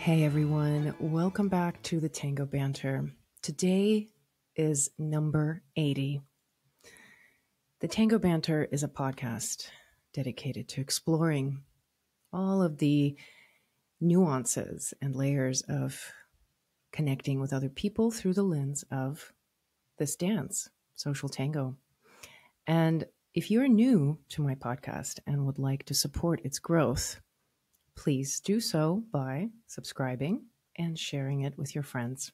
Hey everyone, welcome back to the Tango Banter. Today is number 80. The Tango Banter is a podcast dedicated to exploring all of the nuances and layers of connecting with other people through the lens of this dance, social tango. And if you're new to my podcast and would like to support its growth, please do so by subscribing and sharing it with your friends.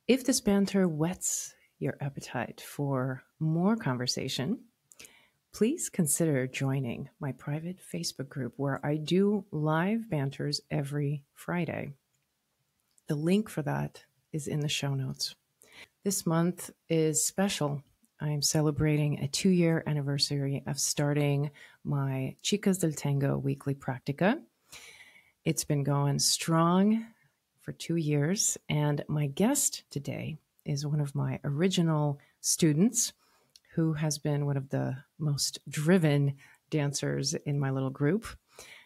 If this banter whets your appetite for more conversation, please consider joining my private Facebook group where I do live banters every Friday. The link for that is in the show notes. This month is special. I'm celebrating a 2-year anniversary of starting my Chicas del Tango weekly practica. It's been going strong for 2 years, and my guest today is one of my original students who has been one of the most driven dancers in my little group.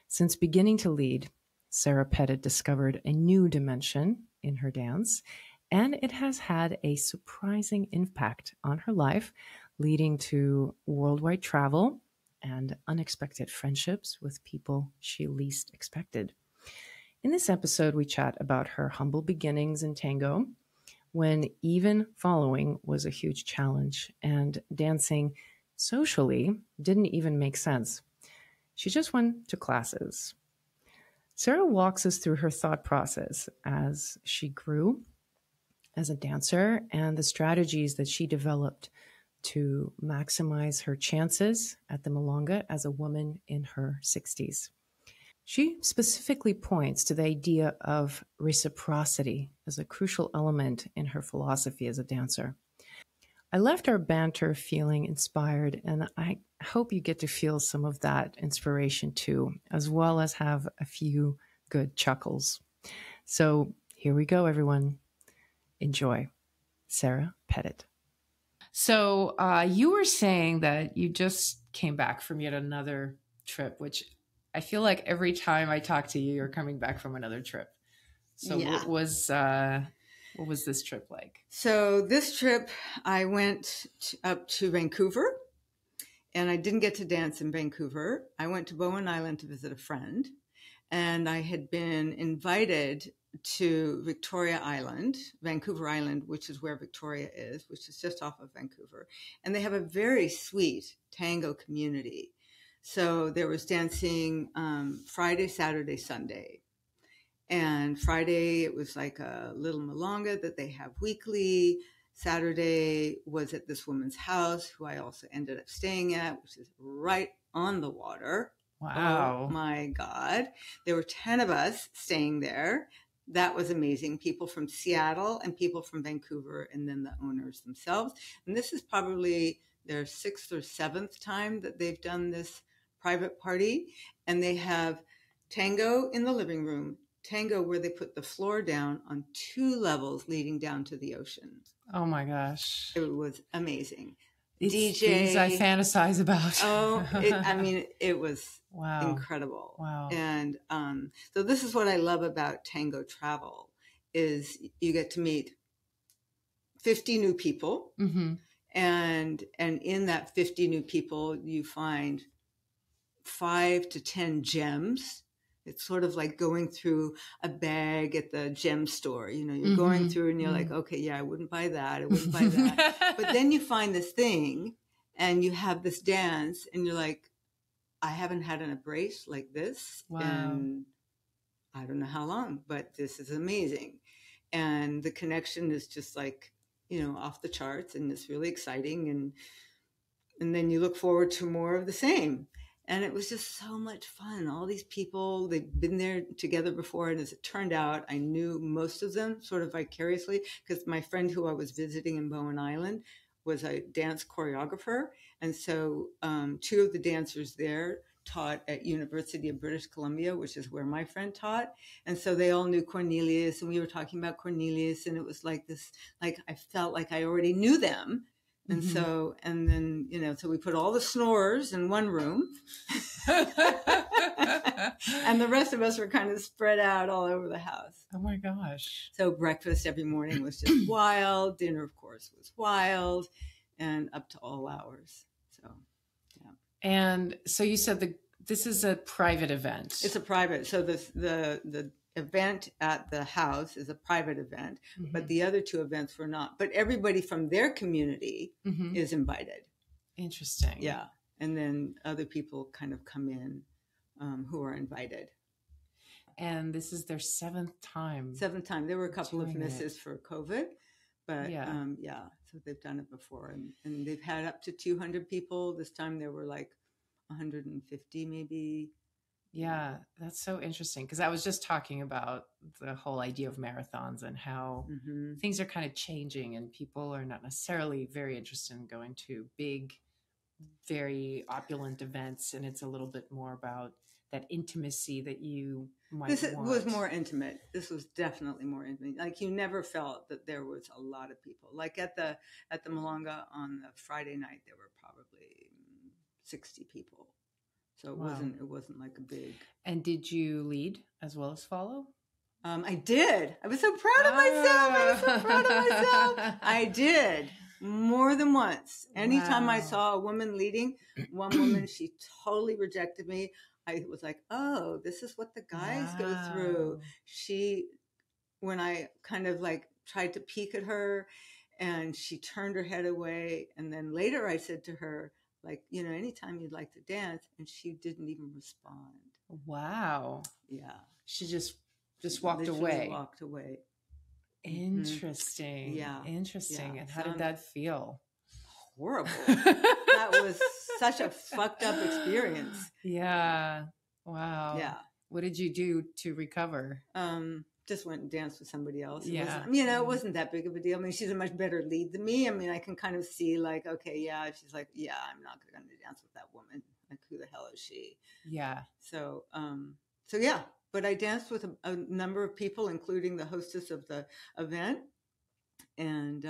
Since beginning to lead, Sarah Pettit discovered a new dimension in her dance, and it has had a surprising impact on her life, leading to worldwide travel and unexpected friendships with people she least expected. In this episode, we chat about her humble beginnings in tango, when even following was a huge challenge and dancing socially didn't even make sense. She just went to classes. Sarah walks us through her thought process as she grew as a dancer and the strategies that she developed to maximize her chances at the milonga as a woman in her 60s. She specifically points to the idea of reciprocity as a crucial element in her philosophy as a dancer. I left our banter feeling inspired, and I hope you get to feel some of that inspiration too, as well as have a few good chuckles. So here we go, everyone. Enjoy. Sarah Pettit. So you were saying that you just came back from yet another trip, which I feel like every time I talk to you, you're coming back from another trip. So yeah. What was this trip like? So this trip, I went up to Vancouver, and I didn't get to dance in Vancouver. I went to Bowen Island to visit a friend, and I had been invited to Victoria Island, Vancouver Island, which is where Victoria is, which is just off of Vancouver. And they have a very sweet tango community. So there was dancing Friday, Saturday, Sunday. And Friday, it was like a little milonga that they have weekly. Saturday was at this woman's house, who I also ended up staying at, which is right on the water. Wow. Oh, my God. There were 10 of us staying there. That was amazing. People from Seattle and people from Vancouver, and then the owners themselves. And this is probably their 6th or 7th time that they've done this private party. And they have tango in the living room, tango where they put the floor down on 2 levels leading down to the ocean. Oh my gosh. It was amazing. These things I fantasize about. It was incredible. Wow. And so this is what I love about tango travel is you get to meet 50 new people. Mm-hmm. And in that 50 new people, you find 5 to 10 gems. It's sort of like going through a bag at the gem store. You know, you're going through and you're like, okay, yeah, I wouldn't buy that. I wouldn't buy that. But then you find this thing and you have this dance and you're like, I haven't had an embrace like this. Wow. And I don't know how long, but this is amazing. And the connection is just like, you know, off the charts, and it's really exciting. And then you look forward to more of the same. And it was just so much fun. All these people, they've been there together before. And as it turned out, I knew most of them sort of vicariously, because my friend who I was visiting in Bowen Island was a dance choreographer. And so 2 of the dancers there taught at University of British Columbia, which is where my friend taught. And so they all knew Cornelius, and we were talking about Cornelius. And it was like this, like I felt like I already knew them And so, and then, you know, so we put all the snorers in one room and the rest of us were kind of spread out all over the house. Oh my gosh. So breakfast every morning was just wild. Dinner, of course, was wild, and up to all hours. So, yeah. And so you said this is a private event. It's a private. So the event at the house is a private event, but the other two events were not. But everybody from their community is invited. Interesting. Yeah. And then other people kind of come in who are invited. And this is their seventh time. There were a couple of misses for COVID, but yeah, so they've done it before. And they've had up to 200 people. This time there were like 150 maybe. Yeah, that's so interesting, because I was just talking about the whole idea of marathons and how things are kind of changing, and people are not necessarily very interested in going to big, very opulent events, and it's a little bit more about that intimacy that you might want. Was more intimate. This was definitely more intimate. Like, you never felt that there was a lot of people. Like at the milonga on the Friday night, there were probably 60 people. So it wasn't like a big. And did you lead as well as follow? I did. I was so proud of myself. I did more than once. Anytime I saw a woman leading, one woman, she totally rejected me. I was like, oh, this is what the guys go through. When I kind of like tried to peek at her, and she turned her head away. And then later I said to her, like, you know, anytime you'd like to dance, and she didn't even respond. Wow. Yeah. She just walked away. Walked away. Interesting. Yeah. Interesting. Yeah. And how did that feel? Horrible. That was such a fucked up experience. Yeah. Wow. Yeah. What did you do to recover? Just went and danced with somebody else. It wasn't that big of a deal. I mean, she's a much better lead than me. I mean, I can kind of see like, okay, yeah, she's like, yeah, I'm not going to dance with that woman. Like, who the hell is she? Yeah. So yeah, but I danced with a number of people, including the hostess of the event. And,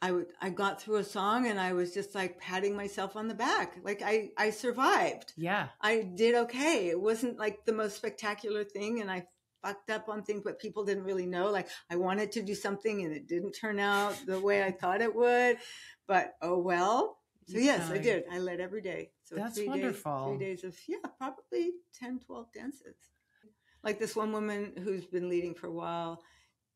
I got through a song, and I was just like patting myself on the back. Like, I survived. Yeah. I did okay. It wasn't like the most spectacular thing. And I fucked up on things, but people didn't really know. Like, I wanted to do something and it didn't turn out the way I thought it would, but oh well. So yes, I did. I led every day. So that's wonderful. 3 days of, probably 10, 12 dances. Like this one woman who's been leading for a while,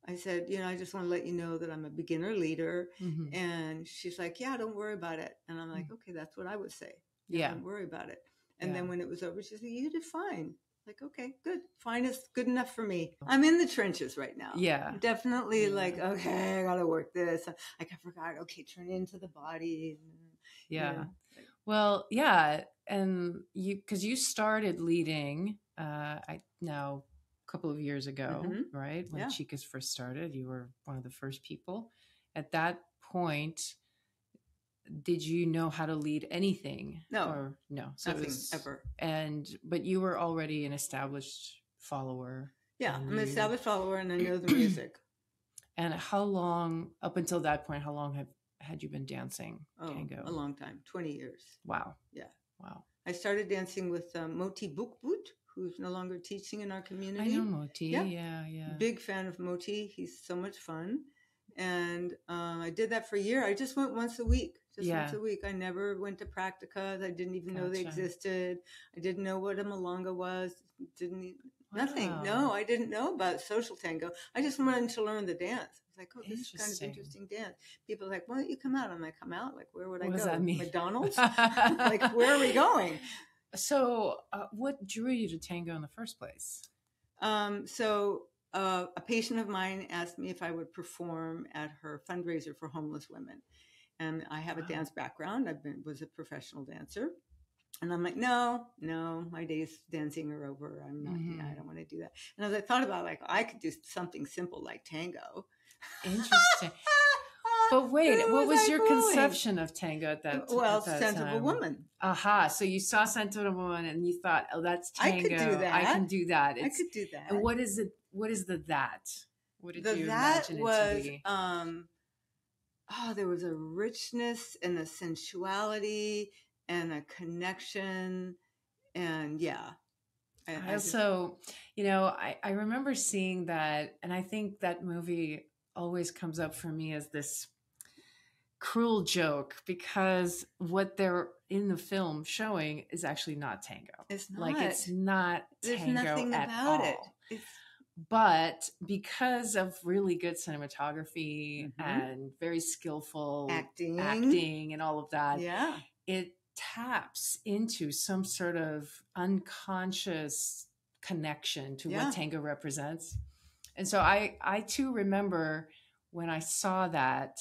I said, you know, I just want to let you know that I'm a beginner leader. And she's like, yeah, don't worry about it. And I'm like, okay, that's what I would say. Yeah. Don't worry about it. And then when it was over, she said, you did fine. Like, okay, good. Fine is good enough for me. I'm in the trenches right now. Yeah. Definitely like, okay, I got to work this. Like, I forgot, okay, turn into the body. Yeah. You know, like, well, yeah. And because you started leading, now a couple of years ago, right? When Chicas first started, you were one of the first people. At that point, did you know how to lead anything? No. Or no? So nothing ever. But you were already an established follower. Yeah, I'm an established follower, and I know the music. And how long, up until that point, how long had you been dancing tango? A long time, 20 years. Wow. Yeah. Wow. I started dancing with Moti Bukbut, who's no longer teaching in our community. I know Moti. Yeah. Big fan of Moti. He's so much fun. And I did that for a year. I just went once a week. Once a week. I never went to practicas. I didn't even know they existed. I didn't know what a milonga was. Nothing. No, I didn't know about social tango. I just wanted to learn the dance. I was like, oh, this is kind of interesting dance. People are like, why don't you come out? I'm like, come out? Like, where would I go? Does that mean? McDonald's? Like, where are we going? So what drew you to tango in the first place? A patient of mine asked me if I would perform at her fundraiser for homeless women. And I have a dance background. Was a professional dancer. And I'm like, no, my days dancing are over. I'm not, I don't want to do that. And as I thought about it, like, I could do something simple like tango. Interesting. But wait, what was your conception of tango at that time? Well, Scent of a Woman. Aha. So you saw Scent of a Woman and you thought, oh, that's tango. I could do that. I can do that. I could do that. And what is it? What is the that? What did you that imagine was, it to be? there was a richness and a sensuality and a connection. And yeah. I also, I remember seeing that, and I think that movie always comes up for me as this cruel joke, because what they're in the film showing is actually not tango. It's not. Like, it's not There's tango nothing at about all. it. But because of really good cinematography Mm-hmm. and very skillful acting and all of that, yeah, it taps into some sort of unconscious connection to what tango represents. And so I too remember when I saw that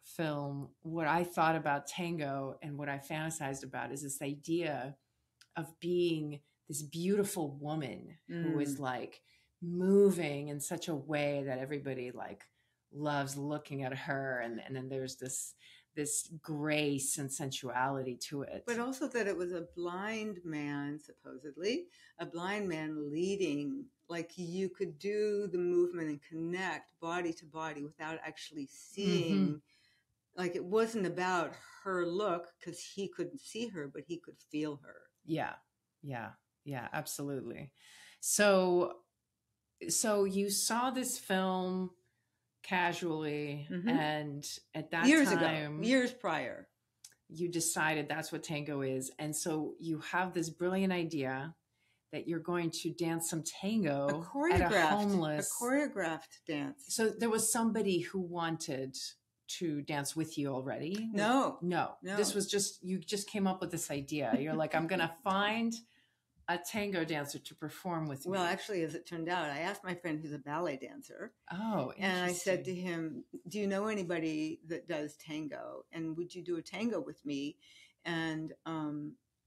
film, what I thought about tango and what I fantasized about is this idea of being this beautiful woman who is like moving in such a way that everybody like loves looking at her. And then there's this grace and sensuality to it. But also that it was a blind man, supposedly, a blind man leading, like you could do the movement and connect body to body without actually seeing. Mm-hmm. Like it wasn't about her look because he couldn't see her, but he could feel her. Yeah, absolutely. So you saw this film casually, mm-hmm. and at that years prior, you decided that's what tango is. And so you have this brilliant idea that you're going to dance some tango at a choreographed dance. So there was somebody who wanted to dance with you already? No. This was you just came up with this idea. You're like, I'm going to find a tango dancer to perform with me. Well, actually, as it turned out, I asked my friend who's a ballet dancer. Oh, and I said to him, do you know anybody that does tango? And would you do a tango with me? And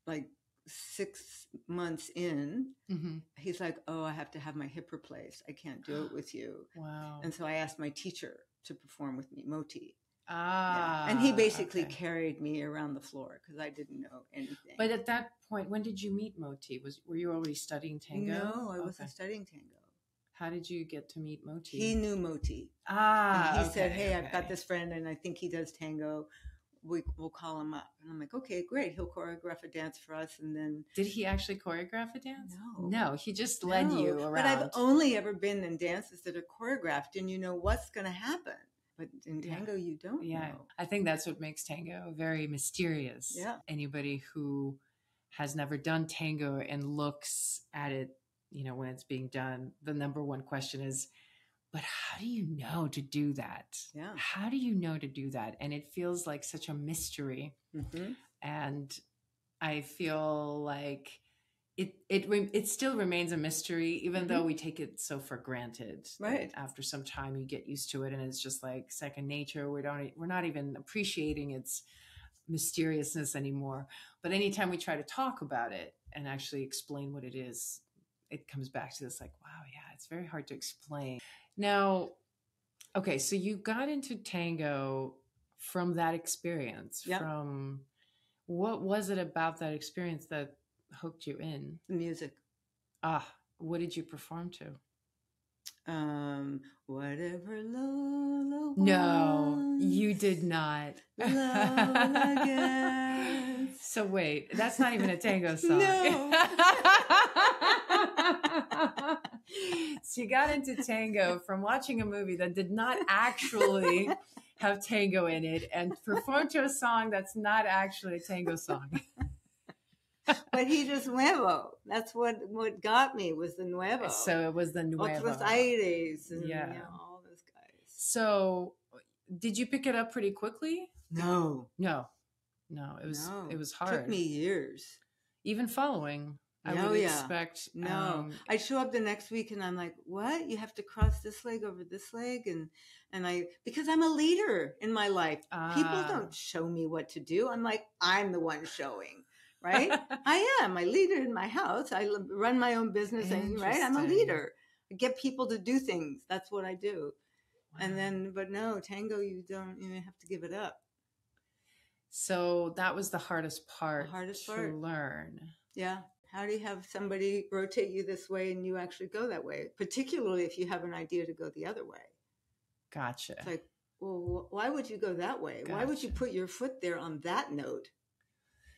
like 6 months in, mm-hmm. he's like, oh, I have to have my hip replaced. I can't do it with you. Wow. And so I asked my teacher to perform with me, Moti. And he basically carried me around the floor because I didn't know anything. But at that point, when did you meet Moti? Were you already studying tango? No, I wasn't studying tango. How did you get to meet Moti? He knew Moti. And he said, hey, I've got this friend and I think he does tango. We'll call him up. And I'm like, okay, great. He'll choreograph a dance for us. And then... Did he actually choreograph a dance? No, he just led you around. But I've only ever been in dances that are choreographed and you know what's going to happen. But in tango, you don't know. I think that's what makes tango very mysterious. Yeah. Anybody who has never done tango and looks at it, when it's being done, the number one question is, but how do you know to do that? Yeah. How do you know to do that? And it feels like such a mystery. Mm-hmm. And I feel like it still remains a mystery, even mm-hmm. though we take it so for granted. Right. After some time, you get used to it, and it's just like second nature. We're not even appreciating its mysteriousness anymore. But anytime we try to talk about it and actually explain what it is, it comes back to this like, wow, yeah, it's very hard to explain. Now, okay, so you got into tango from that experience. Yep. From what was it about that experience that hooked you in? The music. What did you perform to? Whatever Lola wants. No, you did not. Lola gets. So wait, that's not even a tango song. No. So you got into tango from watching a movie that did not actually have tango in it and performed to a song that's not actually a tango song. But he just nuevo. That's what got me was the nuevo. So it was the nuevo. Otros Aires and all those guys. So did you pick it up pretty quickly? No. It was hard. It took me years. Even following. I would expect. No. I'd show up the next week and I'm like, what? You have to cross this leg over this leg? Because I'm a leader in my life. People don't show me what to do. I'm like, I'm the one showing. Right? I am a leader in my house. I run my own business and I'm a leader. I get people to do things. That's what I do. Wow. And then, but no, tango, you have to give it up. So that was the hardest part to learn. Yeah. How do you have somebody rotate you this way and you actually go that way? Particularly if you have an idea to go the other way. Gotcha. It's like, well, why would you go that way? Why would you Gotcha. put your foot there on that note?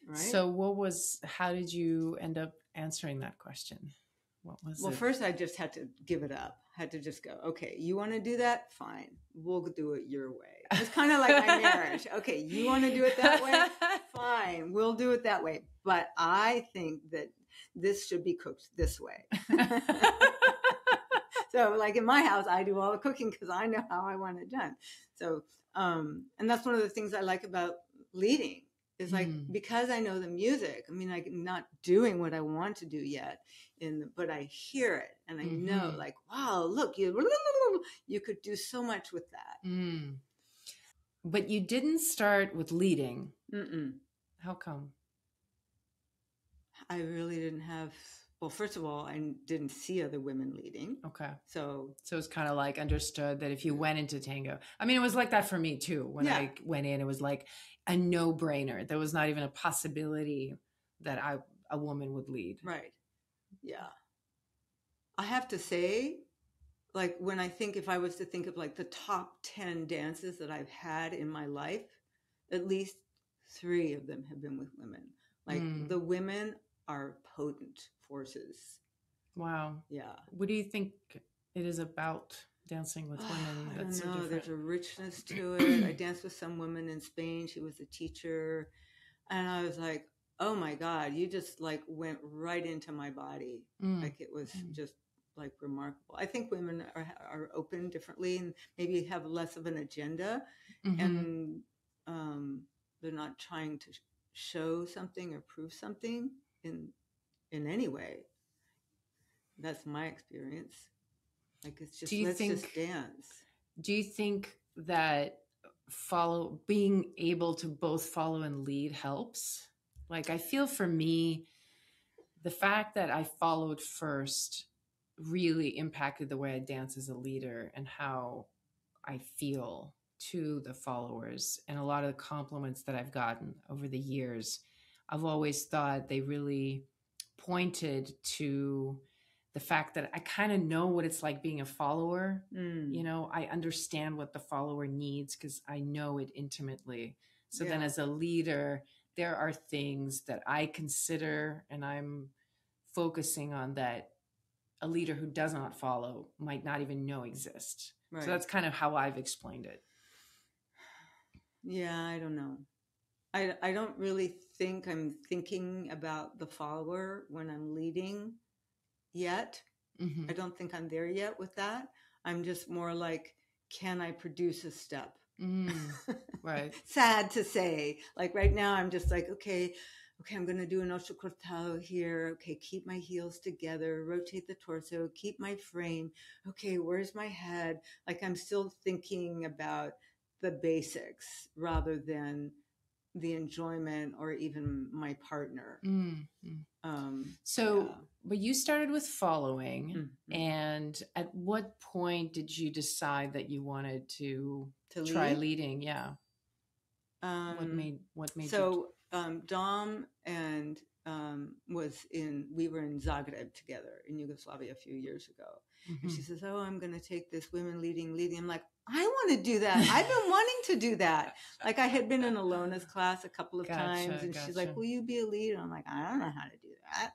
Right. So how did you end up answering that question? What was Well, it? first I just had to give it up. Had to just go, okay, you want to do that? Fine. We'll do it your way. It's kind of like my marriage. Okay, you want to do it that way? Fine. We'll do it that way. But I think that this should be cooked this way. So like in my house, I do all the cooking because I know how I want it done. So, and that's one of the things I like about leading is like, because I know the music, I mean, I'm not doing what I want to do yet, but I hear it and I know like, wow, look, you could do so much with that. But you didn't start with leading. Mm-mm. How come? I really didn't have, well, first of all, I didn't see other women leading. Okay. So it's kind of like understood that if you went into tango, I mean, it was like that for me too. When I went in, it was like a no-brainer. There was not even a possibility that a woman would lead. Right. Yeah. I have to say, like when I think, if I was to think of like the top 10 dances that I've had in my life, at least 3 of them have been with women. Like the women are potent forces. Wow. Yeah. What do you think it is about dancing with women? I don't know. There's a richness to it. I danced with some woman in Spain. She was a teacher. And I was like, oh my God, you just like went right into my body. Like it was just like remarkable. I think women are open differently and maybe have less of an agenda. And they're not trying to show something or prove something in any way. That's my experience. Like it's just, let's just dance. Do you think that being able to both follow and lead helps? Like I feel for me, the fact that I followed first really impacted the way I dance as a leader and how I feel to the followers. And a lot of the compliments that I've gotten over the years, I've always thought they really pointed to the fact that I kind of know what it's like being a follower. You know, I understand what the follower needs because I know it intimately. So then as a leader, there are things that I consider and I'm focusing on that a leader who does not follow might not even know exist. Right. So that's kind of how I've explained it. Yeah, I don't know. I don't really think I'm thinking about the follower when I'm leading yet. I don't think I'm there yet with that. I'm just more like, can I produce a step? Right. Sad to say. Like right now, I'm just like, okay, I'm going to do an ocho cortado here. Okay, keep my heels together, rotate the torso, keep my frame. Okay, where's my head? Like I'm still thinking about the basics rather than the enjoyment or even my partner. But you started with following, and at what point did you decide that you wanted to try leading? Yeah. What made you? Dom and we were in Zagreb together in Yugoslavia a few years ago. And she says, oh, I'm going to take this women leading. I'm like, I want to do that. I've been wanting to do that. Like I had been in Alona's class a couple of times and she's like, will you be a leader? I'm like, I don't know how to do that.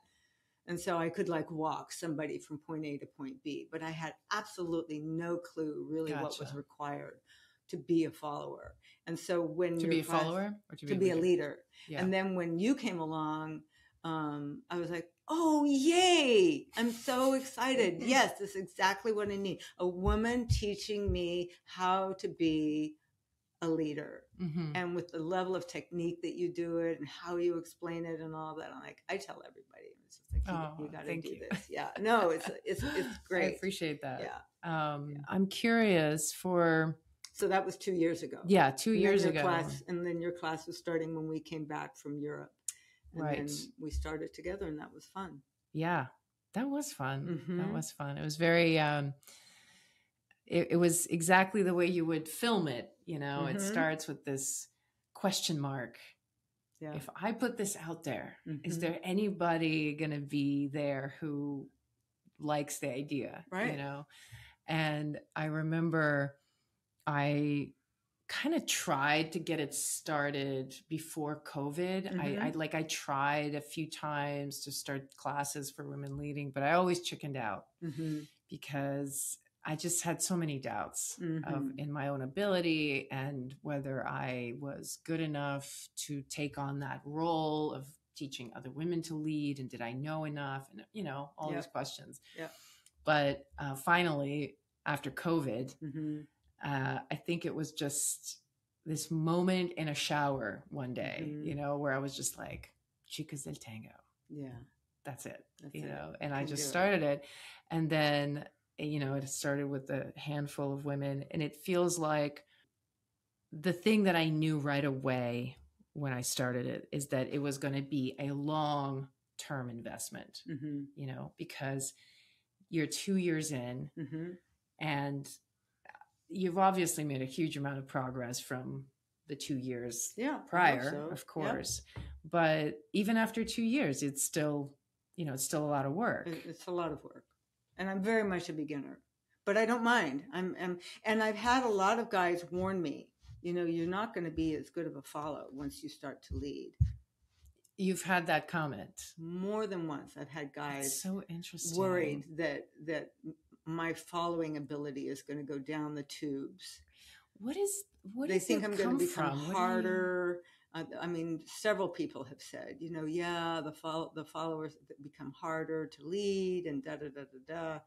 And so I could like walk somebody from point A to point B, but I had absolutely no clue really what was required to be a follower. And so when to be a follower or to be a leader. Yeah. And then when you came along, I was like, oh, yay. I'm so excited. Yes, this is exactly what I need. A woman teaching me how to be a leader. And with the level of technique that you do it and how you explain it and all that, I'm like, I tell everybody, it's just like, you got to do this. Yeah, no, it's great. I appreciate that. Yeah. I'm curious So that was 2 years ago. Yeah, 2 years ago. And then your class was starting when we came back from Europe. And then we started together and that was fun. Yeah, that was fun. That was fun. It was very, it was exactly the way you would film it. You know, it starts with this question mark. Yeah. If I put this out there, is there anybody going to be there who likes the idea? Right. You know? And I remember I kind of tried to get it started before COVID. Mm-hmm. I tried a few times to start classes for women leading, but I always chickened out Mm-hmm. because I just had so many doubts Mm-hmm. in my own ability and whether I was good enough to take on that role of teaching other women to lead, and did I know enough, and all these Yep. questions. Yep. But finally, after COVID, Mm-hmm. I think it was just this moment in a shower one day, Mm-hmm. where I was just like, Chicas del Tango. Yeah. That's it, That's it. and You I can just do started it. And then, it started with a handful of women. And it feels like the thing that I knew right away when I started it is that it was going to be a long-term investment, Mm-hmm. because you're 2 years in, Mm-hmm. and you've obviously made a huge amount of progress from the 2 years Yeah, prior, so. of course. But even after 2 years, it's still a lot of work. It's a lot of work, and I'm very much a beginner, but I don't mind. And I've had a lot of guys warn me, you're not going to be as good of a follow once you start to lead. You've had that comment More than once. I've had guys That's so interesting. worried that my following ability is going to go down the tubes. What They think I'm going to become from? harder. I mean, several people have said, the followers become harder to lead and da da da da da.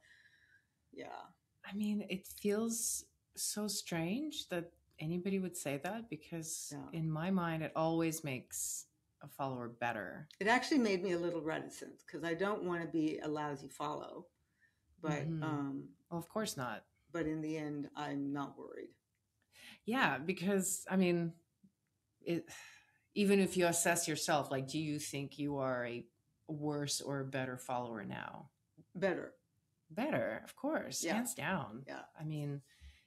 Yeah. I mean, it feels so strange that anybody would say that, because in my mind, it always makes a follower better. It actually made me a little reticent because I don't want to be a lousy follow, but well, of course not. But in the end, I'm not worried. Yeah, because I mean, even if you assess yourself, like, do you think you are a worse or a better follower now? Better, of course, hands down. Yeah. I mean,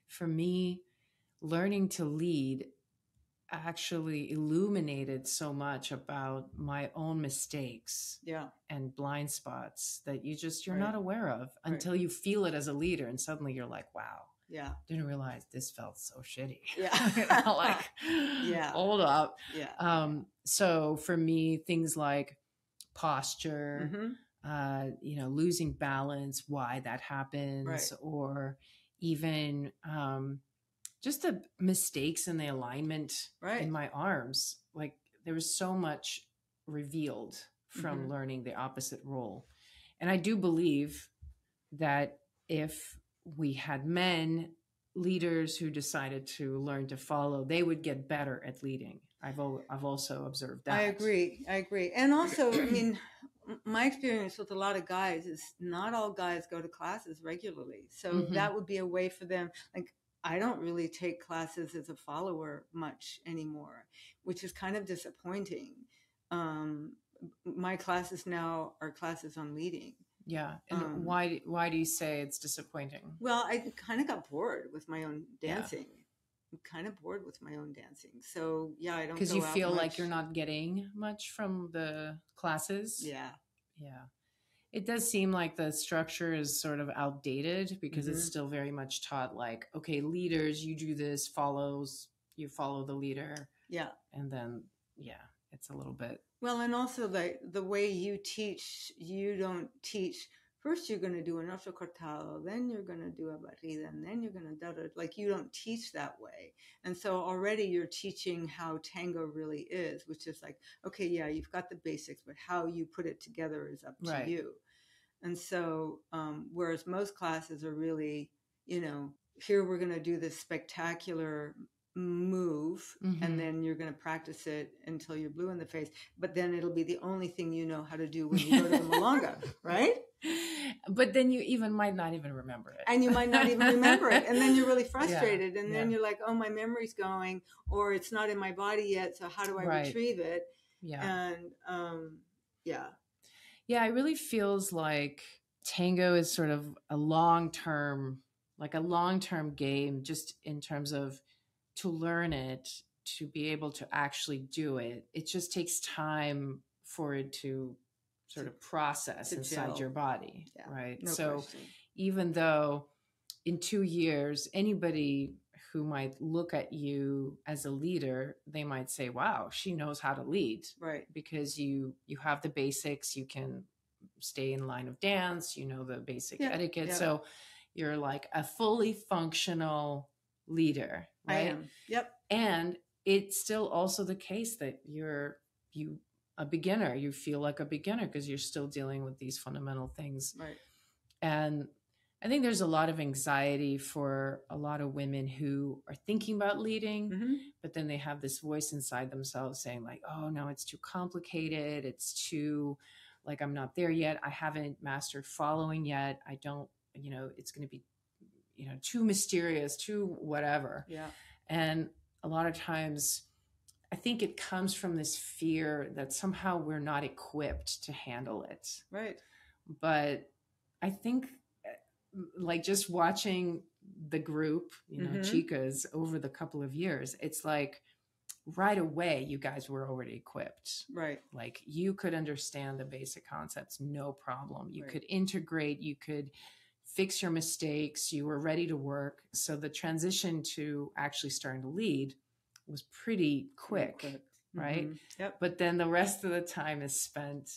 for me, learning to lead actually illuminated so much about my own mistakes and blind spots that you're not aware of until you feel it as a leader, and suddenly you're like, wow, didn't realize this felt so shitty. Hold up. So for me, things like posture, losing balance, why that happens, or even just the mistakes in the alignment in my arms. Like, there was so much revealed from learning the opposite role. And I do believe that if we had men leaders who decided to learn to follow, they would get better at leading. I've also observed that. I agree. And also, I mean, my experience with a lot of guys is not all guys go to classes regularly. So that would be a way for them. Like, I don't really take classes as a follower much anymore, which is kind of disappointing. My classes now are classes on leading. Yeah. And why do you say it's disappointing? Well, I kind of got bored with my own dancing. I'm kind of bored with my own dancing. So I don't. Because you feel like you're not getting much from the classes. Yeah. It does seem like the structure is sort of outdated, because it's still very much taught like, okay, leaders, you do this, you follow the leader. Yeah. And then, it's a little bit. Well, and also the way you teach, you don't teach, first you're going to do an ocho cortado, then you're going to do a barrida, and then you're going to da-da. Like, you don't teach that way. And so already you're teaching how tango really is, which is like, okay, you've got the basics, but how you put it together is up to you. And so, whereas most classes are really, here we're going to do this spectacular move, and then you're going to practice it until you're blue in the face, but then it'll be the only thing you know how to do when you go to the milonga, right? But then you might not even remember it. And you might not even remember it. And then you're really frustrated. And then you're like, oh, my memory's going, or it's not in my body yet. So how do I retrieve it? Yeah. And it really feels like tango is sort of a long-term game, just in terms of to learn it, to be able to actually do it. It just takes time for it to sort of process inside your body, right? No so question. Even though in 2 years, anybody who might look at you as a leader, they might say, wow, she knows how to lead. Right. Because you have the basics, you can stay in line of dance, you know, the basic etiquette. Yeah. So you're like a fully functional leader, right? I am. Yep. And it's still also the case that you're a beginner. You feel like a beginner because you're still dealing with these fundamental things. Right. And I think there's a lot of anxiety for a lot of women who are thinking about leading, Mm-hmm. but then they have this voice inside themselves saying like, oh no, it's too complicated. It's too, like, I'm not there yet. I haven't mastered following yet. I don't, you know, it's going to be, you know, too mysterious, too whatever. Yeah. And a lot of times I think it comes from this fear that somehow we're not equipped to handle it. Right. But I think, like, just watching the group, you know, chicas over the couple of years, it's like right away you guys were already equipped. Right. Like, you could understand the basic concepts, no problem. You could integrate, you could fix your mistakes, you were ready to work. So the transition to actually starting to lead was pretty quick. Right? Yep. But then the rest of the time is spent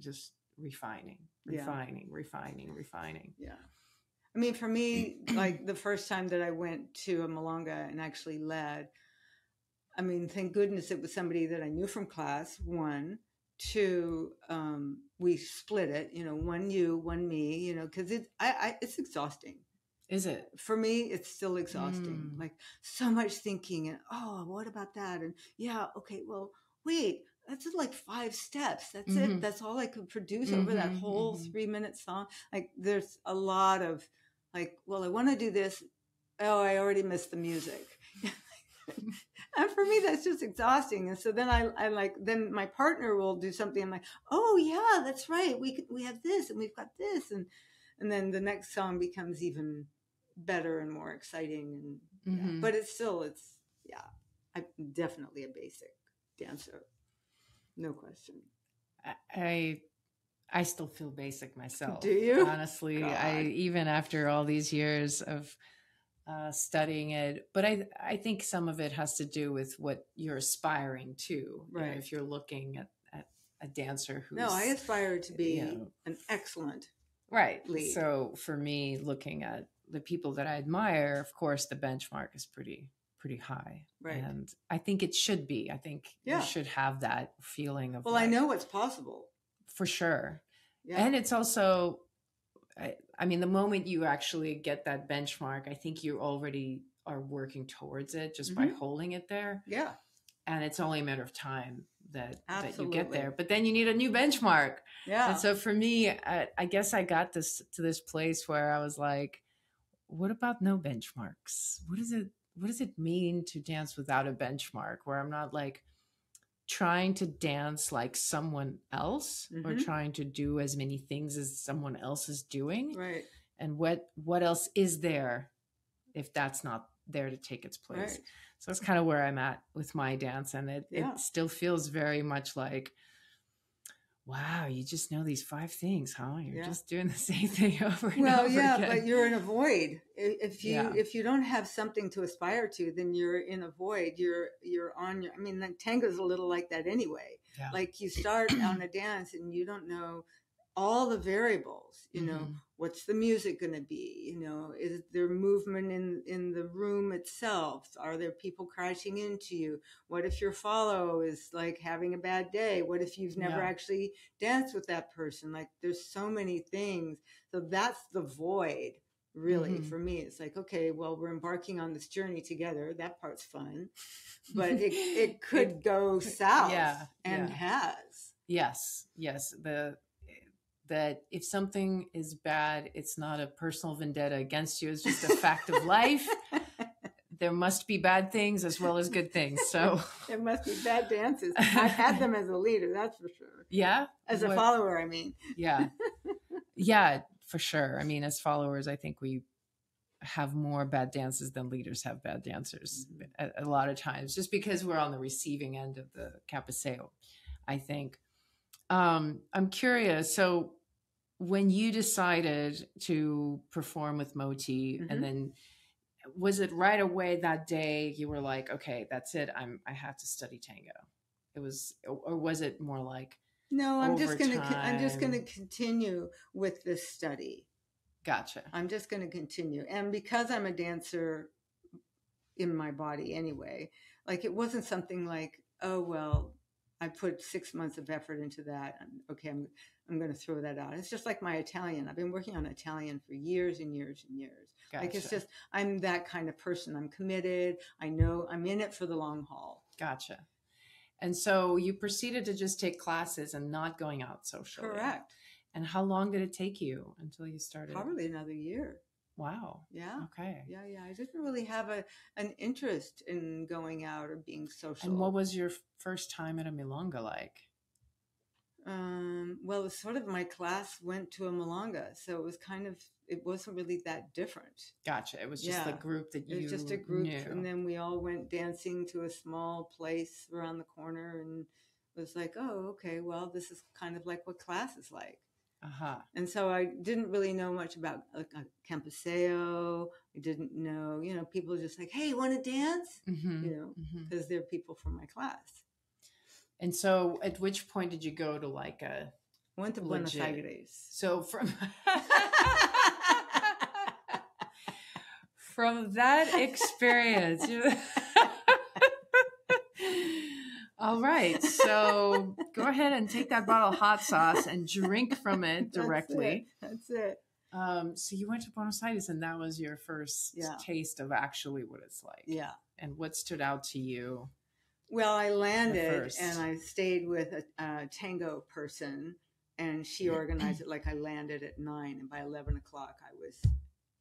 just refining. Yeah. I mean, for me, like the first time that I went to a milonga and actually led, I mean, thank goodness it was somebody that I knew from class, one. Two, we split it, you know, one you, one me, you know, because it's exhausting. Is it? For me, it's still exhausting. Like so much thinking and, oh, what about that? And yeah, okay, well, wait, that's like 5 steps. That's it. That's all I could produce over that whole 3-minute song. Like there's a lot of like, well, I want to do this. Oh, I already missed the music. And for me, that's just exhausting. And so then I like, then my partner will do something. I'm like, oh yeah, that's right. We have this and we've got this. And then the next song becomes even better and more exciting. And but it's I'm definitely a basic dancer. No question. I still feel basic myself. Do you? Honestly, God. Even after all these years of studying it, but I think some of it has to do with what you're aspiring to. Right. You know, if you're looking at a dancer who's... No, I aspire to be an excellent lead. So for me, looking at the people that I admire, of course, the benchmark is pretty high. Right. And I think it should be. I think you should have that feeling of... Well, I know what's possible. For sure. Yeah. And it's also... I mean, the moment you actually get that benchmark, I think you already are working towards it just by holding it there. Yeah. And it's only a matter of time that you Absolutely. get there. But then you need a new benchmark. Yeah. And so for me, I guess I got to this place where I was like, what about no benchmarks? What does it mean to dance without a benchmark, where I'm not like trying to dance like someone else or trying to do as many things as someone else is doing. Right. And what else is there if that's not there to take its place? Right. So that's kind of where I'm at with my dance. And it still feels very much like, wow, you just know these 5 things, huh? You're just doing the same thing over and over again. But you're in a void. If you don't have something to aspire to, then you're in a void. You're on your, I mean, tango's a little like that anyway. Yeah. Like you start on a dance and you don't know all the variables, you know, what's the music going to be? You know, is there movement in the room itself? Are there people crashing into you? What if your follow is like having a bad day? What if you've never actually danced with that person? Like there's so many things. So that's the void really for me. It's like, okay, well, we're embarking on this journey together. That part's fun, but it could go south and has. Yes. That if something is bad, it's not a personal vendetta against you. It's just a fact of life. There must be bad things as well as good things. So there must be bad dances. I've had them as a leader, that's for sure. Yeah. As a follower, I mean. Yeah. Yeah, for sure. I mean, as followers, I think we have more bad dances than leaders have bad dancers a lot of times, just because we're on the receiving end of the capaseo, I think. I'm curious. So when you decided to perform with Moti, and then was it right away that day you were like, okay, that's it, I have to study tango? It was, or was it more like No, I'm just over gonna time? continue with this study. Gotcha. I'm just gonna continue, and because I'm a dancer in my body anyway, like it wasn't something like, oh well, I put 6 months of effort into that, and okay, I'm going to throw that out. It's just like my Italian. I've been working on Italian for years and years and years. Gotcha. Like it's just, I'm that kind of person. I'm committed. I know I'm in it for the long haul. Gotcha. And so you proceeded to just take classes and not going out socially. Correct. And how long did it take you until you started? Probably another year. Wow. Yeah. Okay. Yeah. I didn't really have an interest in going out or being social. And what was your first time at a milonga like? Well, it sort of, my class went to a milonga, so it was it wasn't really that different. Gotcha. It was just a group that you knew. It was just a group, and then we all went dancing to a small place around the corner, and it was like, oh, okay, well, this is kind of like what class is like. Uh-huh. And so I didn't really know much about a campuseo. I didn't know, people are just like, hey, you want to dance? Because they're people from my class. And so at which point did you go to like a... I went to Buenos Aires. So from... from that experience... All right. So go ahead and take that bottle of hot sauce and drink from it directly. That's it. So you went to Buenos Aires and that was your first taste of actually what it's like. Yeah. And what stood out to you? Well, I landed and I stayed with a tango person, and she organized it. Like I landed at 9, and by 11 o'clock I was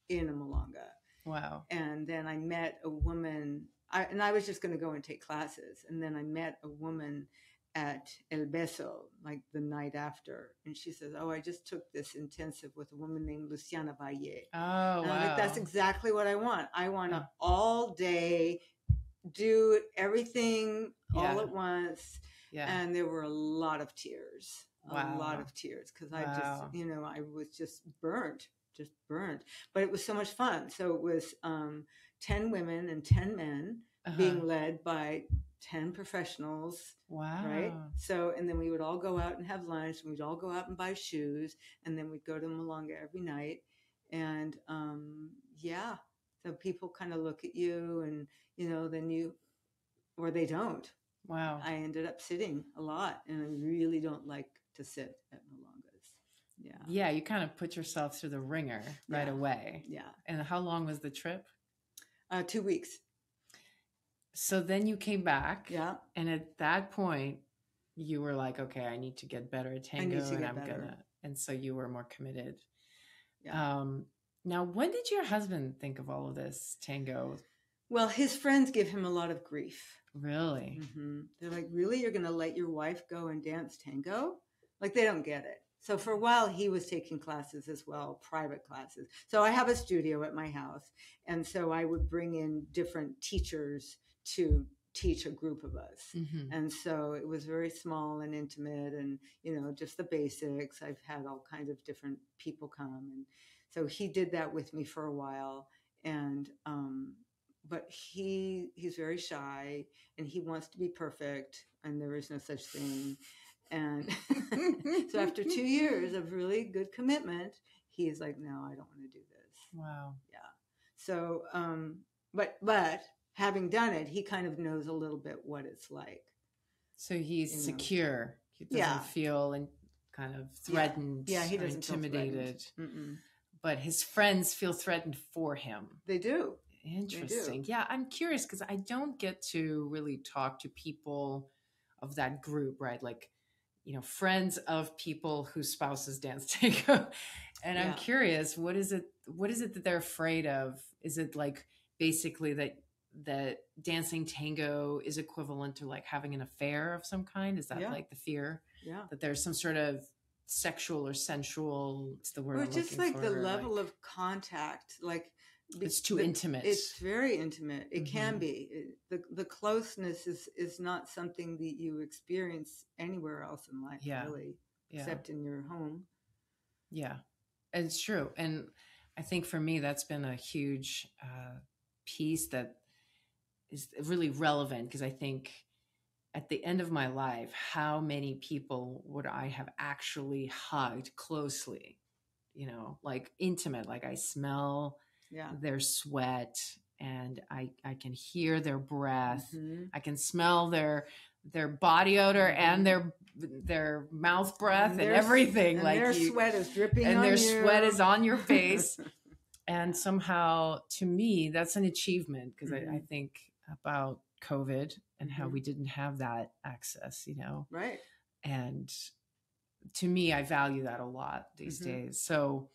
in a milonga. Wow. And then I met a woman, and I was just going to go and take classes. And then I met a woman at El Beso, like the night after. And she says, oh, I just took this intensive with a woman named Luciana Valle. Oh, and wow. I'm like, that's exactly what I want. I want to all day do everything all at once. Yeah. And there were a lot of tears, a lot of tears. Cause I just, I was just burnt. But it was so much fun. So it was 10 women and 10 men being led by 10 professionals. Wow. Right. So, and then we would all go out and have lunch, and we'd all go out and buy shoes, and then we'd go to milonga every night. And so people kind of look at you, and, then you, or they don't. Wow. I ended up sitting a lot, and I really don't like to sit at milongas. Yeah. Yeah. You kind of put yourself through the ringer right away. Yeah. And how long was the trip? 2 weeks. So then you came back. Yeah. And at that point you were like, okay, I need to get better at tango, and so you were more committed. Yeah. Now, when did your husband think of all of this tango? Well, his friends give him a lot of grief. Really? Mm-hmm. They're like, really? You're going to let your wife go and dance tango? Like, they don't get it. So for a while, he was taking classes as well, private classes. So I have a studio at my house. And so I would bring in different teachers to teach a group of us. Mm-hmm. And so it was very small and intimate, and, just the basics. I've had all kinds of different people come. And so he did that with me for a while. And, but he's very shy, and he wants to be perfect, and there is no such thing. And so after 2 years of really good commitment, he's like, no, I don't want to do this. Wow. Yeah. So, but having done it, he kind of knows a little bit what it's like. So he's secure. He doesn't feel kind of threatened. Yeah, he doesn't intimidated. But his friends feel threatened for him. They do. Interesting. They do. Yeah, I'm curious because I don't get to really talk to people of that group, right? Like, friends of people whose spouses dance tango. And I'm curious, what is it that they're afraid of? Is it like basically that dancing tango is equivalent to like having an affair of some kind? Is that like the fear? Yeah. That there's some sort of sexual or sensual, it's the word or I'm just looking like for, the level of contact, like it's too intimate. It's very intimate. It can be. The closeness is not something that you experience anywhere else in life, really, except in your home. Yeah, and it's true. And I think for me, that's been a huge piece that is really relevant, because I think at the end of my life, how many people would I have actually hugged closely, like intimate, like I smell their sweat and I can hear their breath. I can smell their body odor and their mouth breath and everything. And like their sweat is dripping on you. And their sweat is on your face. And somehow, to me, that's an achievement, because I think about COVID and how we didn't have that access, Right. And to me, I value that a lot these days. So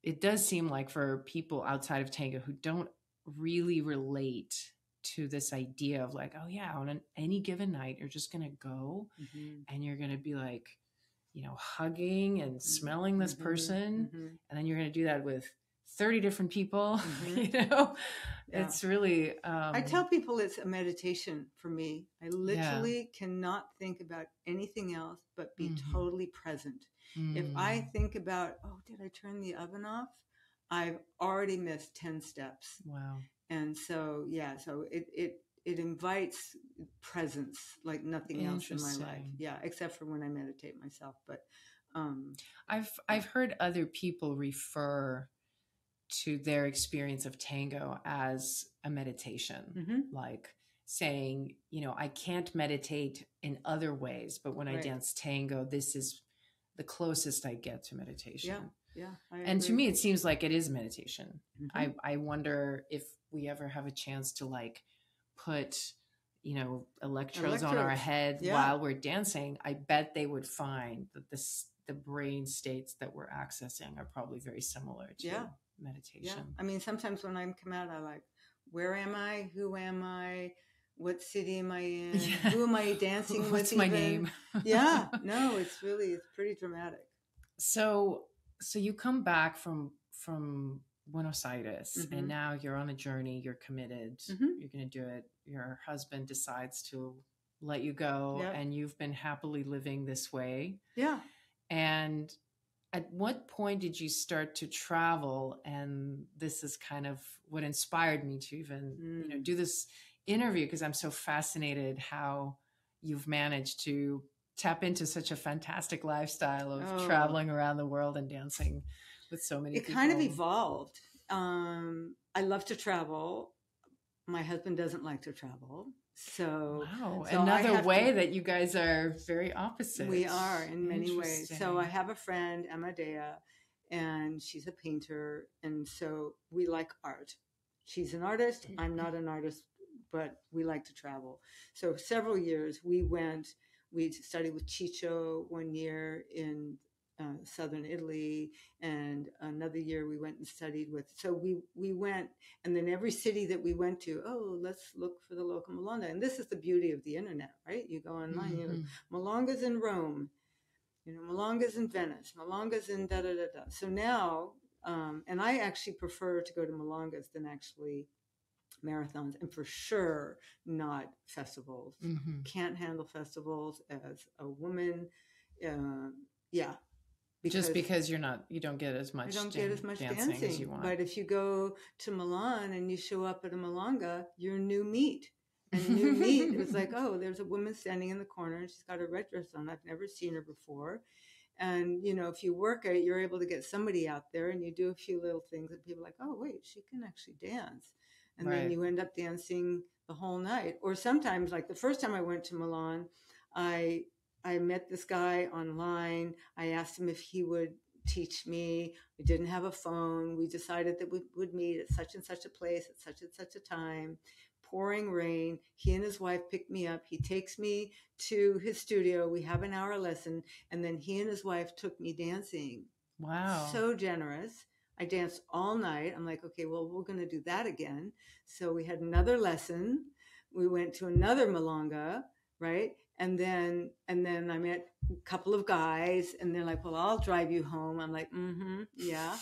it does seem like for people outside of tango who don't really relate to this idea of like, oh yeah, on any given night, you're just going to go and you're going to be like, hugging and smelling this person. And then you're going to do that with 30 different people. It's really I tell people it's a meditation for me. I literally cannot think about anything else but be totally present. If I think about, oh, did I turn the oven off, I've already missed 10 steps. Wow. And so so it invites presence like nothing else in my life, except for when I meditate myself. But I've heard other people refer to their experience of tango as a meditation, like saying, I can't meditate in other ways, but when I dance tango, this is the closest I get to meditation. And to me, it seems like it is meditation. I wonder if we ever have a chance to like put, electrodes on our head while we're dancing. I bet they would find that the brain states that we're accessing are probably very similar to meditation. I mean, sometimes when I come out, I like, where am I? Who am I? What city am I in? Who am I dancing with? What's my name? No, it's pretty dramatic. So you come back from Buenos Aires and now you're on a journey, you're committed, you're going to do it. Your husband decides to let you go and you've been happily living this way. And at what point did you start to travel? And this is kind of what inspired me to even, do this interview, because I'm so fascinated how you've managed to tap into such a fantastic lifestyle of traveling around the world and dancing with so many people. It kind of evolved. I love to travel. My husband doesn't like to travel. So another way that you guys are very opposite. We are in many ways. So I have a friend, Amadea, and she's a painter. And so we like art. She's an artist. I'm not an artist, but we like to travel. So several years we studied with Ciccio one year in southern Italy, and another year we went and studied with. So we went, and then every city that we went to, let's look for the local milonga. And this is the beauty of the internet, right? You go online, milongas in Rome, milongas in Venice, milongas in da da da da. So now, and I actually prefer to go to milongas than actually marathons, and for sure not festivals. Can't handle festivals as a woman. Because you don't get as much dancing as you want. But if you go to Milan and you show up at a milonga, you're new meat. And new meat is like, there's a woman standing in the corner and she's got a red dress on. I've never seen her before. And, if you work at it, you're able to get somebody out there and you do a few little things and people are like, oh, wait, she can actually dance. And then you end up dancing the whole night. Or sometimes, like the first time I went to Milan, I met this guy online. I asked him if he would teach me. We didn't have a phone. We decided that we would meet at such and such a place at such and such a time. Pouring rain. He and his wife picked me up. He takes me to his studio. We have an hour lesson. And then he and his wife took me dancing. Wow. So generous. I danced all night. I'm like, okay, well, we're going to do that again. So we had another lesson. We went to another milonga, right? And then I met a couple of guys and they're like, well, I'll drive you home. I'm like, yeah.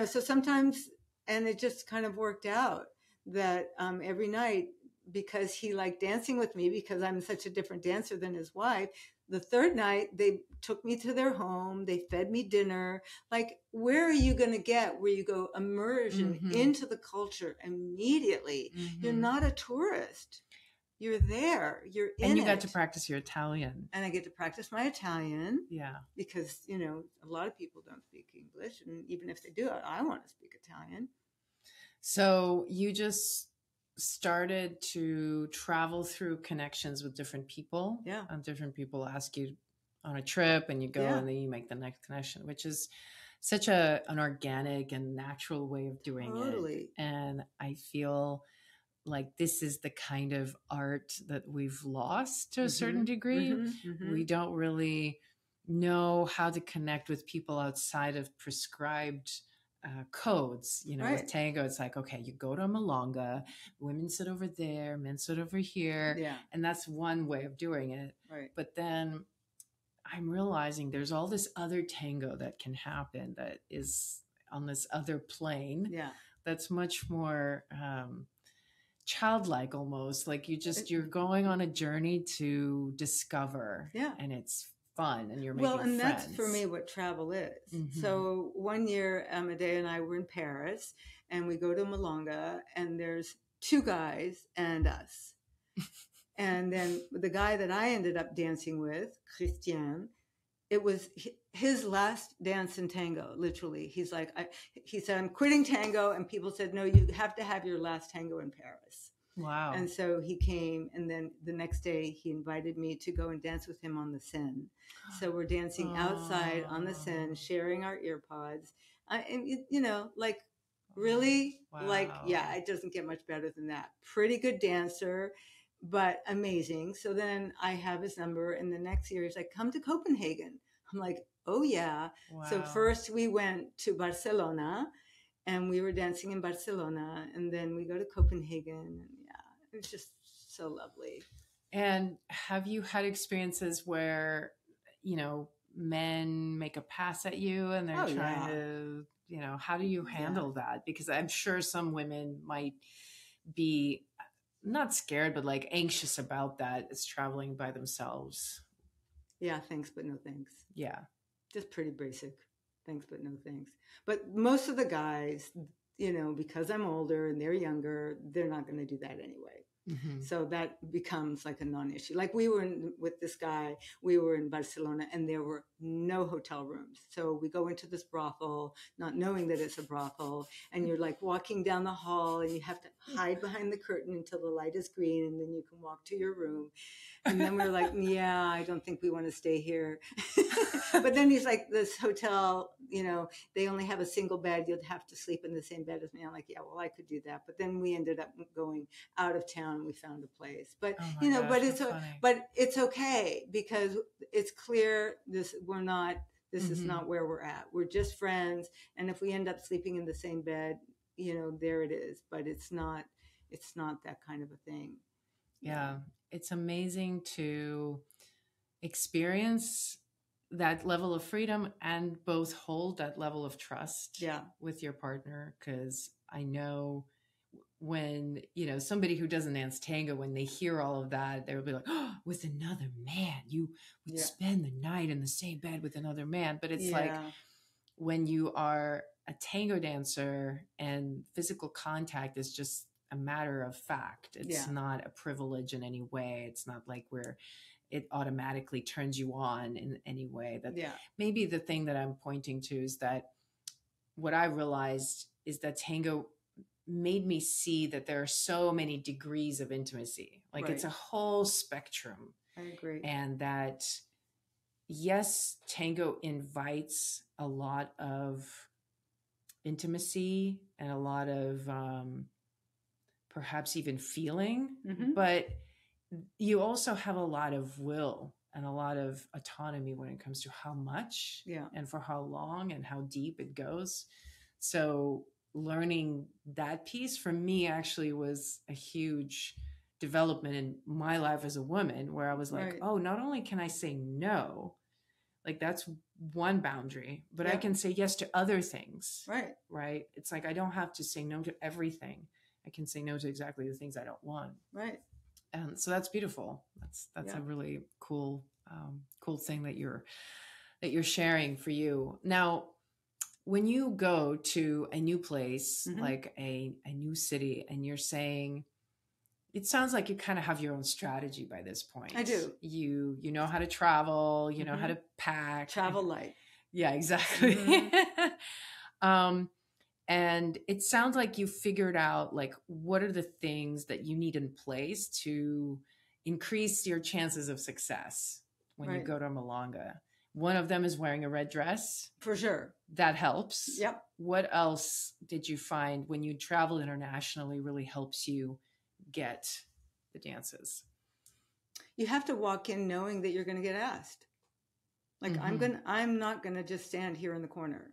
So sometimes, and it just kind of worked out that every night, because he liked dancing with me, because I'm such a different dancer than his wife, the third night, they took me to their home. They fed me dinner. Like, where are you going to get where you go immersion into the culture immediately? You're not a tourist. You're there. You're in it. And you got to practice your Italian. And I get to practice my Italian. Yeah. Because, you know, a lot of people don't speak English. And even if they do, I want to speak Italian. So you just started to travel through connections with different people. Yeah. And different people ask you on a trip and you go and then you make the next connection, which is such an organic and natural way of doing it. And I feel like this is the kind of art that we've lost to a certain degree. We don't really know how to connect with people outside of prescribed codes. You know, with tango, it's like, okay, you go to a milonga, women sit over there, men sit over here. Yeah. And that's one way of doing it. Right. But then I'm realizing there's all this other tango that can happen that is on this other plane. Yeah. That's much more childlike, almost like you're going on a journey to discover. Yeah. And it's fun and you're making friends. And that's for me what travel is. So one year, Amadea and I were in Paris and we go to Milonga and there's two guys and us. And then the guy that I ended up dancing with, Christian, it was his last dance in tango, literally. He's like, he said, I'm quitting tango. And people said, no, you have to have your last tango in Paris. Wow. And so he came, and then the next day he invited me to go and dance with him on the Seine. So we're dancing outside on the Seine, sharing our ear pods. And, you know, like, really? Wow. Like, yeah, it doesn't get much better than that. Pretty good dancer, but amazing. So then I have his number, and the next year he's like, come to Copenhagen. I'm like, oh, yeah. Wow. So first we went to Barcelona, and we were dancing in Barcelona, and then we go to Copenhagen, and yeah, it's just so lovely. And have you had experiences where, you know, men make a pass at you and they're trying to, you know, how do you handle that? Because I'm sure some women might be not scared, but like anxious about that as traveling by themselves. Yeah, thanks, but no thanks. Yeah. Just pretty basic. Thanks, but no thanks. But most of the guys, you know, because I'm older and they're younger, they're not going to do that anyway. So that becomes like a non-issue. Like we were with this guy, we were in Barcelona and there were no hotel rooms. So we go into this brothel, not knowing that it's a brothel, and you're like walking down the hall and you have to hide behind the curtain until the light is green and then you can walk to your room. And then we're like, yeah, I don't think we want to stay here. But then he's like, this hotel, you know, they only have a single bed. You'd have to sleep in the same bed as me. I'm like, yeah, well, I could do that. But then we ended up going out of town. We found a place, but you know, but it's okay because it's clear this is not where we're at. We're just friends, and if we end up sleeping in the same bed, you know, there it is. But it's not that kind of a thing. Yeah, it's amazing to experience that level of freedom and both hold that level of trust with your partner, because I know when, you know, somebody who doesn't dance tango, when they hear all of that, they'll be like, oh, with another man, you would spend the night in the same bed with another man. But it's like when you are a tango dancer and physical contact is just a matter of fact. It's not a privilege in any way. It's not like where it automatically turns you on in any way. That maybe the thing that I'm pointing to is that what I realized is that tango made me see that there are so many degrees of intimacy. Like it's a whole spectrum. I agree. And that, yes, tango invites a lot of intimacy and a lot of perhaps even feeling, but you also have a lot of will and a lot of autonomy when it comes to how much and for how long and how deep it goes. So learning that piece for me actually was a huge development in my life as a woman, where I was like, oh, not only can I say no, like that's one boundary, but I can say yes to other things. Right. It's like, I don't have to say no to everything. I can say no to exactly the things I don't want. Right. And so that's beautiful. That's a really cool cool thing that you're sharing for you. Now, when you go to a new place, like a new city, and you're saying, it sounds like you kind of have your own strategy by this point. I do. You know how to travel, you know how to pack. Travel light. Yeah, exactly. And it sounds like you figured out like what are the things that you need in place to increase your chances of success when you go to milonga. One of them is wearing a red dress. For sure. That helps. Yep. What else did you find when you travel internationally really helps you get the dances? You have to walk in knowing that you're going to get asked. Like I'm not going to just stand here in the corner.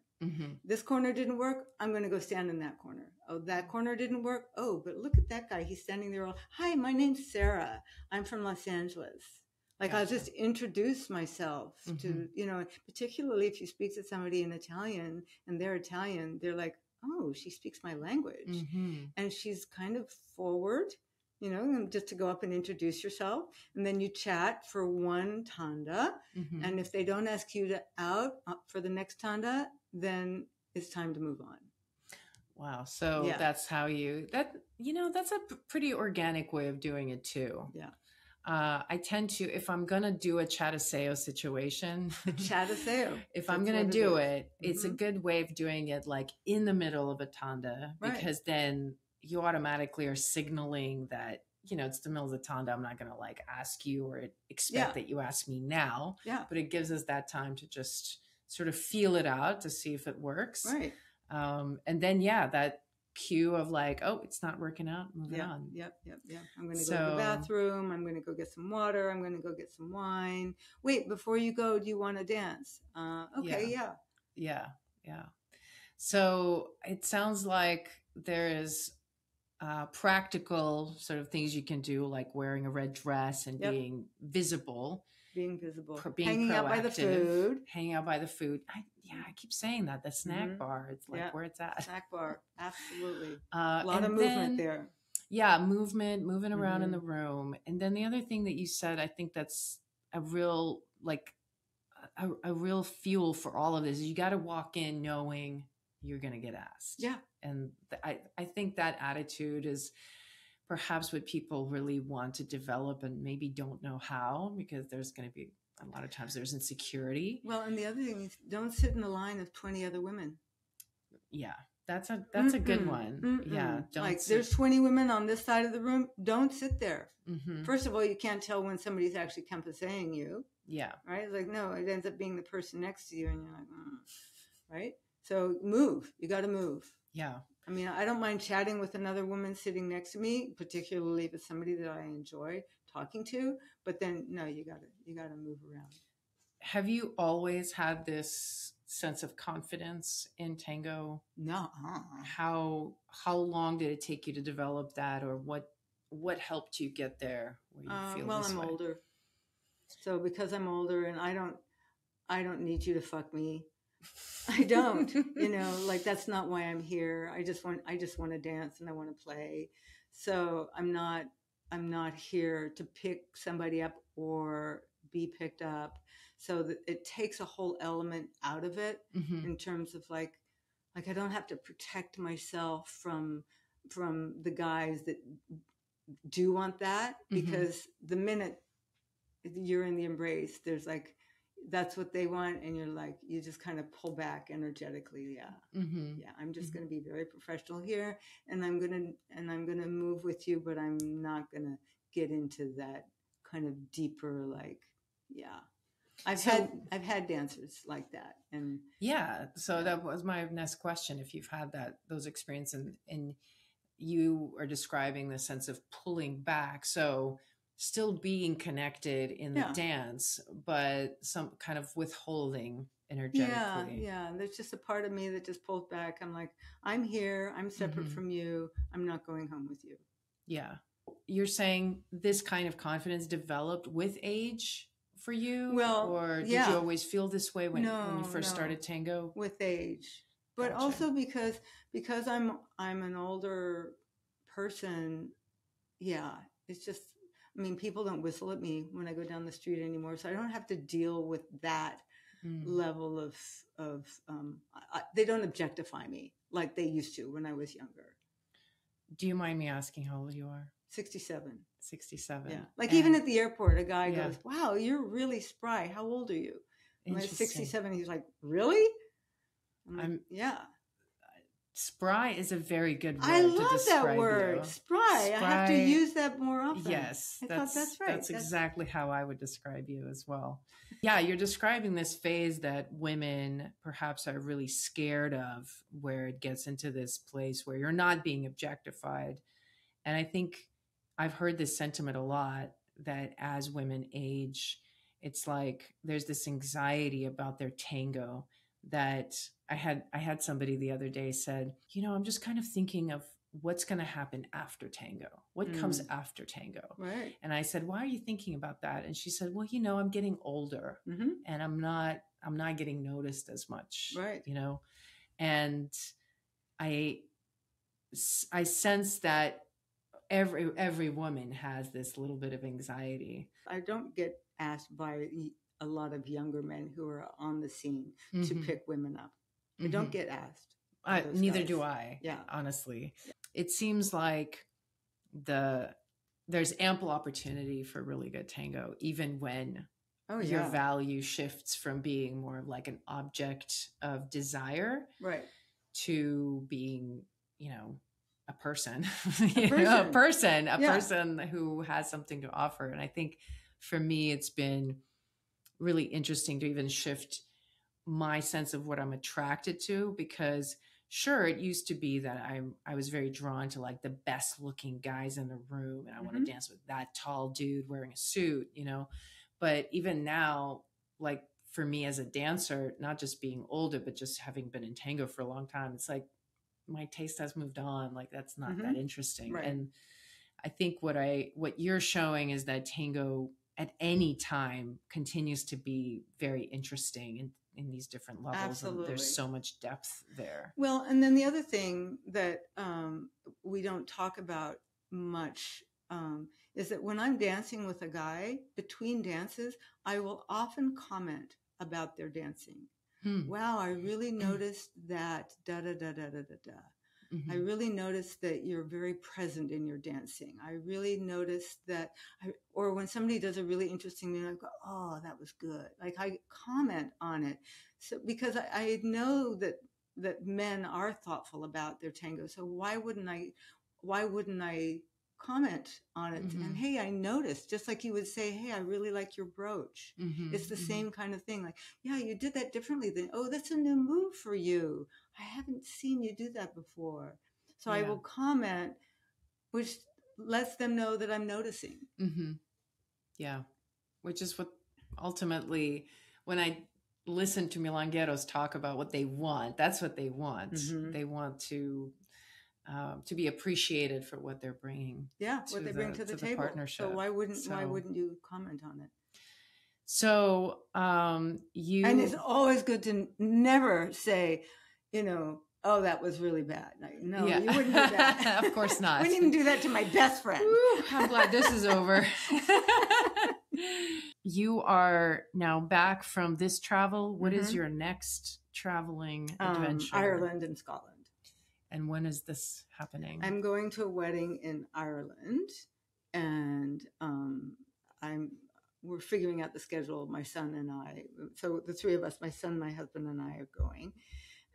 This corner didn't work. I'm going to go stand in that corner. Oh, that corner didn't work. Oh, but look at that guy. He's standing there. Hi, my name's Sarah. I'm from Los Angeles. Like, I'll just introduce myself to, particularly if you speak to somebody in Italian and they're Italian, they're like, oh, she speaks my language. And she's kind of forward, just to go up and introduce yourself. And then you chat for one tanda. And if they don't ask you to out for the next tanda, then it's time to move on. Wow. So that's how that's a pretty organic way of doing it too. Yeah. I tend to, if I'm going to do a chataseo situation, if I'm going to do it, it's a good way of doing it like in the middle of a tanda, because then you automatically are signaling that, it's the middle of the tanda. I'm not going to like ask you or expect that you ask me now, but it gives us that time to just sort of feel it out to see if it works. Right. And then, that cue of like, oh, it's not working out, moving on. Yep. I'm going to go to the bathroom. I'm going to go get some water. I'm going to go get some wine. Wait, before you go, do you want to dance? Okay. Yeah. So it sounds like there is practical sort of things you can do, like wearing a red dress and being visible. Hanging out by the food. I keep saying that. The snack bar. It's like where it's at. Snack bar. Absolutely. A lot of movement there. Yeah. Moving around in the room. And then the other thing that you said, I think that's a real, like a real fuel for all of this is you got to walk in knowing you're going to get asked. Yeah. And I think that attitude is perhaps what people really want to develop and maybe don't know how, because there's going to be a lot of times there's insecurity. Well, and the other thing is don't sit in the line of 20 other women. Yeah, that's a good one. Yeah. There's 20 women on this side of the room. Don't sit there. First of all, you can't tell when somebody's actually saying you. Yeah. Right? It's like, no, it ends up being the person next to you and you're like, right? So move. You got to move. Yeah. I mean, I don't mind chatting with another woman sitting next to me, particularly if it's somebody that I enjoy talking to. But then, no, you gotta move around. Have you always had this sense of confidence in tango? No. How long did it take you to develop that, or what helped you get there? Where you feel I'm older, so because I'm older and I don't need you to fuck me. I don't, like that's not why I'm here. I just want to dance and I want to play. So I'm not here to pick somebody up or be picked up. So that it takes a whole element out of it in terms of like I don't have to protect myself from the guys that do want that, because the minute you're in the embrace, there's like, that's what they want, and you're like, you just kind of pull back energetically. I'm just going to be very professional here, and I'm gonna move with you, but I'm not gonna get into that kind of deeper, like, I've had dancers like that, and so that was my next question. If you've had those experiences, and you are describing the sense of pulling back, so still being connected in the dance, but some kind of withholding energetically. Yeah. There's just a part of me that just pulls back. I'm like, I'm here. I'm separate from you. I'm not going home with you. Yeah. You're saying this kind of confidence developed with age for you? Well, or did you always feel this way when you first started tango? With age. But also because I'm an older person. Yeah. It's just, I mean, people don't whistle at me when I go down the street anymore, so I don't have to deal with that level of they don't objectify me like they used to when I was younger. Do you mind me asking how old you are? 67. 67. Yeah. Like even at the airport, a guy goes, "Wow, you're really spry. How old are you?" And I was 67. He's like, "Really?" I'm yeah. Spry is a very good word. I love to describe that word, you. Spry. I have to use that more often. Yes, I thought that's right. That's exactly how I would describe you as well. Yeah, you're describing this phase that women perhaps are really scared of, where it gets into this place where you're not being objectified. And I think I've heard this sentiment a lot, that as women age, it's like there's this anxiety about their tango. That I had somebody the other day said, I'm just kind of thinking of what's going to happen after tango. What comes after tango? Right. And I said, why are you thinking about that? And she said, well, I'm getting older and I'm not getting noticed as much. Right. And I sense that every woman has this little bit of anxiety. I don't get asked by a lot of younger men who are on the scene to pick women up. I don't get asked. Neither do I. Yeah, honestly, it seems like there's ample opportunity for really good tango, even when your value shifts from being more of like an object of desire, right, to being, a person, a person who has something to offer. And I think for me, it's been really interesting to even shift my sense of what I'm attracted to, because sure, it used to be that I was very drawn to like the best looking guys in the room, and I want to dance with that tall dude wearing a suit, but even now, like for me as a dancer, not just being older, but just having been in tango for a long time, it's like my taste has moved on. Like that's not that interesting. Right. And I think what you're showing is that tango at any time continues to be very interesting in these different levels. Absolutely. And there's so much depth there. Well, and then the other thing that we don't talk about much is that when I'm dancing with a guy, between dances, I will often comment about their dancing. Wow, I really noticed that da-da-da-da-da-da-da. I really noticed that you're very present in your dancing. I really noticed that, or when somebody does a really interesting thing, I go, oh, that was good. Like I comment on it. So because I know that men are thoughtful about their tango. So why wouldn't I comment on it? And hey, I noticed, just like you would say, hey, I really like your brooch. It's the same kind of thing. Like, yeah, you did that differently than, oh, that's a new move for you. I haven't seen you do that before. So I will comment, which lets them know that I'm noticing. Yeah. Which is what ultimately, when I listen to milongueros talk about what they want, that's what they want. They want to be appreciated for what they're bringing. Yeah, what they bring to the table. Partnership. So why wouldn't you comment on it? So and it's always good to never say, oh, that was really bad. Like, no, you wouldn't do that. Of course not. I wouldn't even do that to my best friend. Woo, I'm glad this is over. You are now back from this travel. What is your next traveling adventure? Ireland and Scotland. And when is this happening? I'm going to a wedding in Ireland, and we're figuring out the schedule. My son and I. So the three of us, my son, my husband, and I are going.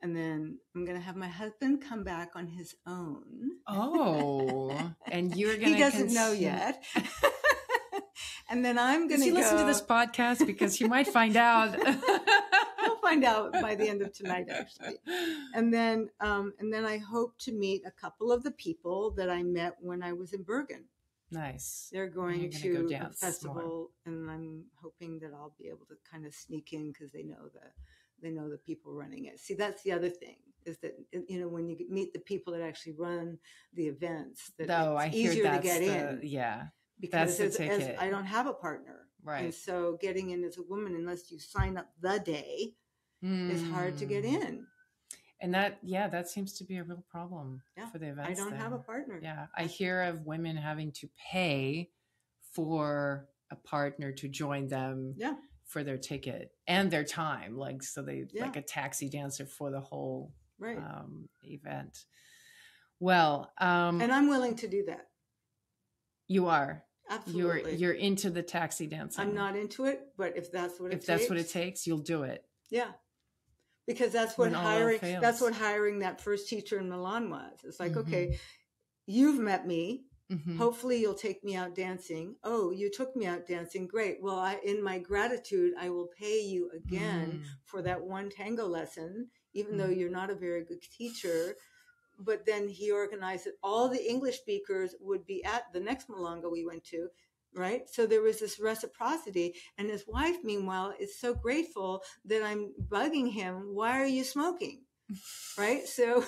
And then I'm going to have my husband come back on his own. Oh, and you're going to... He doesn't know yet. And then I'm going to go... listen to this podcast? Because he might find out. He'll find out by the end of tonight, actually. And then I hope to meet a couple of the people that I met when I was in Bergen. Nice. They're going to a festival, and I'm hoping that I'll be able to kind of sneak in because they know the people running it. See, that's the other thing, is that, when you meet the people that actually run the events, that it's easier to get in. Yeah. Because as I don't have a partner. Right. And so getting in as a woman, unless you sign up the day, is hard to get in. And that seems to be a real problem for the events. I don't have a partner. Yeah. I hear of women having to pay for a partner to join them for their ticket and their time. Like, so they like a taxi dancer for the whole event. Well, and I'm willing to do that. You are. Absolutely. You're into the taxi dancing. I'm not into it, but if that's what it takes. If that's what it takes, you'll do it. Yeah. Because that's what hiring that first teacher in Milan was. It's like, okay, you've met me. Hopefully you'll take me out dancing. Oh, you took me out dancing. Great. Well, in my gratitude, I will pay you again for that one tango lesson, even though you're not a very good teacher. But then he organized it. All the English speakers would be at the next milonga we went to, right? So there was this reciprocity. And his wife, meanwhile, is so grateful that I'm bugging him. Why are you smoking? Right? So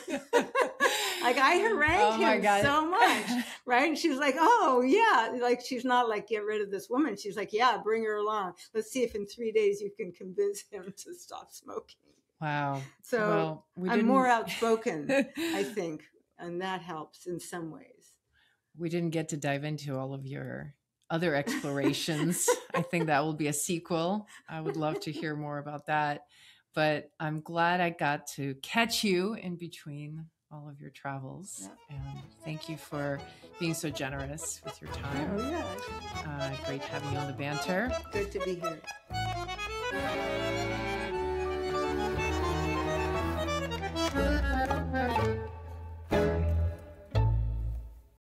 like I harangued him so much, right? And she's like, oh yeah. Like, she's not like, get rid of this woman. She's like, yeah, bring her along. Let's see if in 3 days you can convince him to stop smoking. Wow. So I'm more outspoken, I think, and that helps in some ways. We didn't get to dive into all of your other explorations. I think that will be a sequel. I would love to hear more about that. But I'm glad I got to catch you in between all of your travels. Yeah. And thank you for being so generous with your time. Oh, yeah. Great having you on the banter. Good to be here.